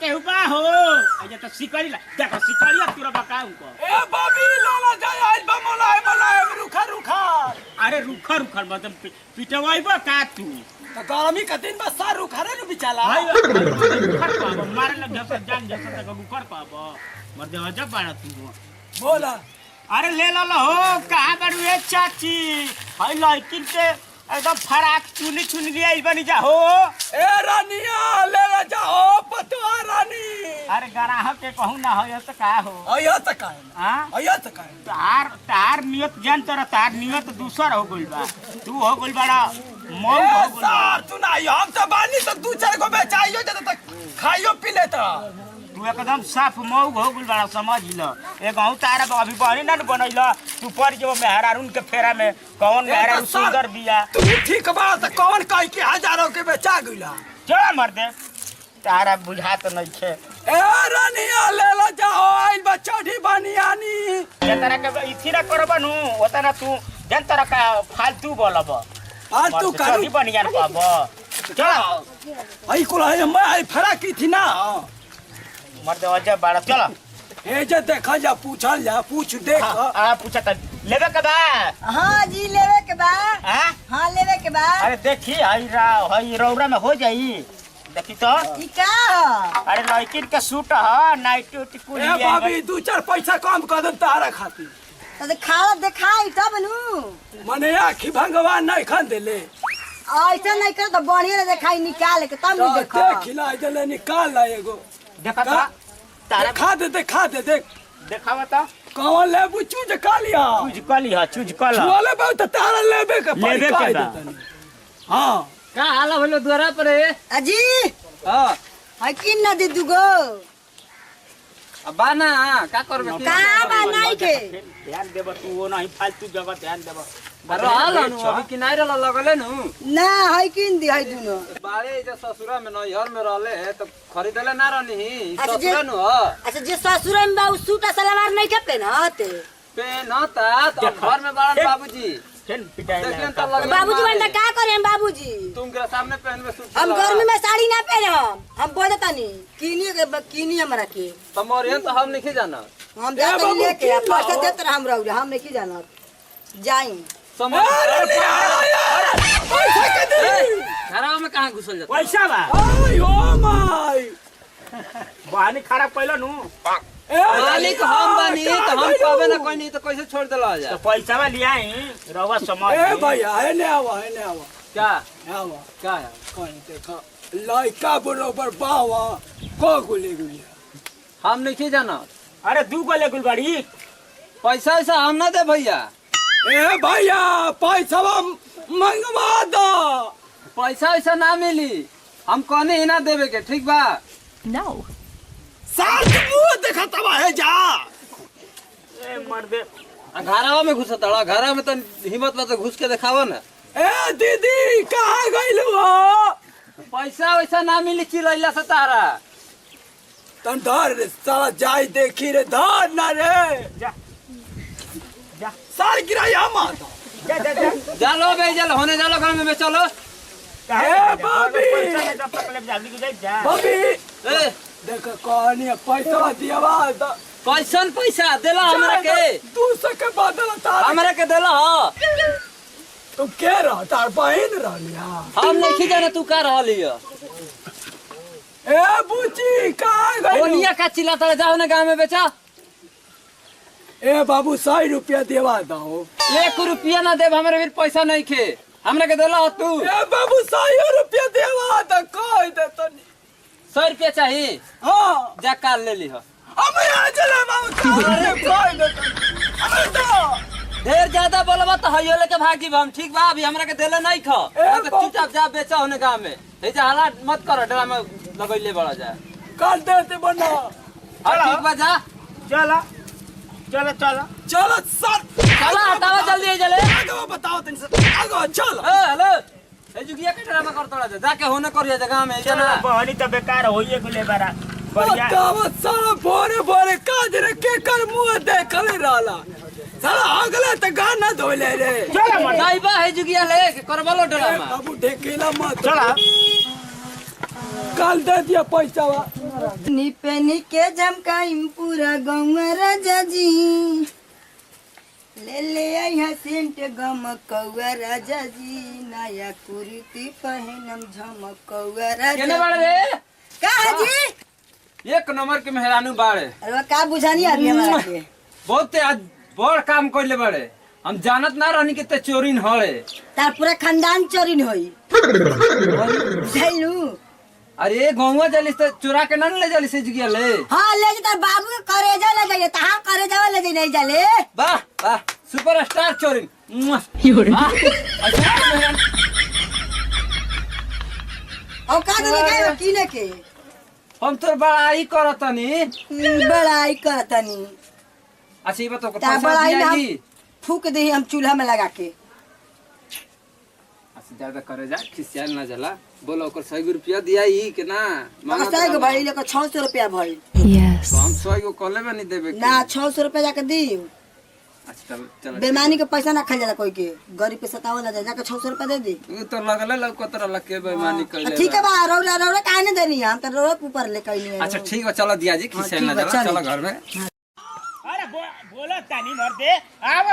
केहू बा हो अजे तो सिकड़ी ला देखो सिकड़िया तोरा बकाऊ को ए बाबी लाला जाय आज बा मलाए मलाए रुखा रुखा अरे रुखा रुखा मतलब पिटवाइबो का तू तो गर्मी का दिन में सार रुखा रे बिचाला भाई रुखा पाबो मारे लग जैसे जान जैसे तक रुखा पाबो मर दे जब बाड़ा तू बोला अरे ले लो हो कहां बड़ू है चाची हाय लड़की के एकदम फराक चुनी चुनी लिया बनी जा हो ए रानिया ले ले जाओ पतवा रानी अरे ग्राहक के कहूं ना हो तो का हो आया तक है हां आया तक है तार नियत जान तर तार नियत दूसर हो गइल बा तू हो गइल बड़ा मौन हो गइल सार तू ना हम तो बानी तो दू चार को बेचाइयो जब तक खाइयो पी लेता तू एकदम साफ मौग हो गइल बड़ा समझ ल एक हूं तारा अभी बहनी ना बनैला तू पर जो मेहरारून के फेरा में कौन मेहरारू सुंदर बिया तू ठीक बा त कौन कह के हजारों के बेचा गइला चल मर दे तारा बुझात नहीं छे ए रानिया ले ला जाओ आइल बच्चा ढी बनियानी जे तरह के इथी ना करबनु ओतना तू जन तरह का फालतू बोलब आ तू कर कभी बनियान पाब चल आई को है मैं आई फरा की थी ना मर दे अजय बाड़ा चल ए जे देखा जा पूछल जा पूछ देख आ पूछा त लेबे के बा हां जी लेवे के बा हां हां लेवे के बा अरे देखी हई रौरा में हो जाई देखी तो ई का ह अरे लड़की के सूट ह नाइट कुल ए भाभी दू चार पैसा कम कर दे तारा खातिर तो खाला देखाई तब नु मने आखी भगवान नहीं खन देले ऐसा नहीं कर तो बढ़िया देखाई निकाल के तब नु देखो देख ला जले निकाल ला एगो देखा तारा खा दे देख देखावा तो कौन ले बुचू जे कालिया चूज कल वाले बहुत तारा लेबे के लेबे के बा। हां का हाल भलो द्वारा पर अजी हां है किन न दे दुगो अब ना का करबे का बा नहीं के ध्यान देब तू वो नहीं फालतू जगह ध्यान देब रहल नु अभी किनारे लगले नु ना है किन दी है दुनो बारे जे ससुरा में नैहर में रहले है तो खरीदले ना रहनी अच्छा जे- ससुरा नु ह अच्छा जे ससुर में बा उ सूट सलवार नहीं के पहनत पेनता तो घर में बारन बाबूजी फेन पिटाई देखियन ना तो लगले बाबूजी बंदा का करे हम बाबूजी तुमके सामने पहनबे सूट हम गर्मी में साड़ी ना पहनम हम बोलतानी किनी हमरा के तो मोरियन तो हम नहीं जाना हम जाते बाबू, लेके किन पैसा लाओ? देत हम रहू हम नहीं जानत जाई समझ पैसा के दे घरवा में कहां घुसल जाता पैसा बा आई ओ माय बहानी खराब कैला नु ए मालिक हम बानी तो हम पावे ना कोई नहीं तो कैसे छोड़ देला जा तो पैसा बा लियाई रवा समझ ए भैया है ने आवा क्या आवा क्या है कौन देखा लड़का बरोबर बावा को गुली गुली हम नहीं जाना अरे दू गो ले गुलबाड़ी पैसा वैसा हम ना दे भैया ए भैया पैसा मंगवा दो पैसा वैसा ना मिली हम कहने ही ना देवे के ठीक बा साथ मुंह देखा तबा है जा ए मर्दे घरवा में घुस तड़ा घरवा में तो हिम्मत बा तो घुस के दिखावा ना ए दीदी कहाँ गइल हो पैसा वैसा ना मिली चिलैला से तारा तन धर रे साला जाई देखी रे धर ना रे जा जा साल गिराया माता जा जा जा जालो बे जालो होने जालो घर में चलो ए बाबी जब तक ले जल्दी गुजर जा बाबी ए देख कहानी पैसा दियावा द कैसन पैसा देला हमरा के तू सके बदल तार हमरा के देला तू के रह तार बहन रहलिया हम नहीं जाना तू का रहली है ए बुची कहाँ गइल ओनिया का चिल्लाता जाओ ना गांव में बेचा ए बाबू 100 रुपया देवा दो 1 रुपया ना देब हमरे भी पैसा नहीं खे हमरा के देला तू ए बाबू 100 रुपया देवा दो कह दे तनी 100 रुपया चाहिए हां जा काल ले ली हो हम यहाँ चले बाबू कह दे अरे तो ढेर ज्यादा बोलबा तो हइयो लेके भागी हम ठीक बा अभी हमरा के देले नहीं खा चुपचाप जा बेचा होने गांव में ए जा हालात मत कर डरा में लगैले बड़ा जा कर देते बना हाँ, ठीक बा जा चला चलो चलो चलो सर चला हटावा जल्दी जले आगे बताओ तनी से आगे चल ए हेलो ए जुगिया के ड्रामा कर तोड़ा जा जाके होने करिया जगह में चलो जना बहनी तो बेकार होइए गुले बारा बढ़िया बताओ सारा भोरे भोरे काज रे के कर मुंह देखले रहला साला अगले त गाना धोले रे चलो मत जाइबा है जुगिया ले के करबलो ड्रामा बाबू ढेकेला मत चला कल दे दिया पैसा निपेनी के झमकाइम पूरा गौवा राजा जी ले ले आई सेंट गमकौआ राजा जी नया कुर्ती पहनम झमकौआ राजा केने बाड़े रे का जी एक नंबर के मेहरानू बाड़े अरे का बुझानी अभी हमारा के बहुते आज बड़ काम कइले बाड़े हम जानत ना रहनी के ते चोरीन हड़े तार पूरा खानदान चोरी होई बुझाइलू अरे गौवा जालिस तो चुरा के ना ले जालिस जिगिया ले हाँ ले जा तार बाबू के करेजा ले जाइए तहां करेजा ले जाइए नहीं जाले वाह वाह सुपरस्टार चोरी और का दे गए किने के हम तोर बड़ाई करतनी बड़ाई करतनी अच्छा ये बताओ तार पैसा बड़ाई ना दियाई फूक दे हम चूल्हा में लगा के अच्छा ज्यादा करे जा खिसियाल ना जला बोलो ओकर 100 रुपया दियाई के ना मगर सही को भाई लेकर 600 रुपया भाई Yes. तो हम 100 को कॉले में नहीं देबे के। ना 600 रुपया जाके दी अच्छा चल चल बेमानी के पैसा ना खा जाला कोई के गरीब पे सतावल ना जाए जाके 600 रुपया दे दी तू तो लगले लौकत रहला के बेईमानी कइले ठीक है बा रौला रौला काहे नहीं देनी हम तो रोड ऊपर ले कइनी अच्छा ठीक है चलो दिया जी खिसियाल ना ठीक है, जला चलो। चलो घर में अरे बोलो तानी मर दे आव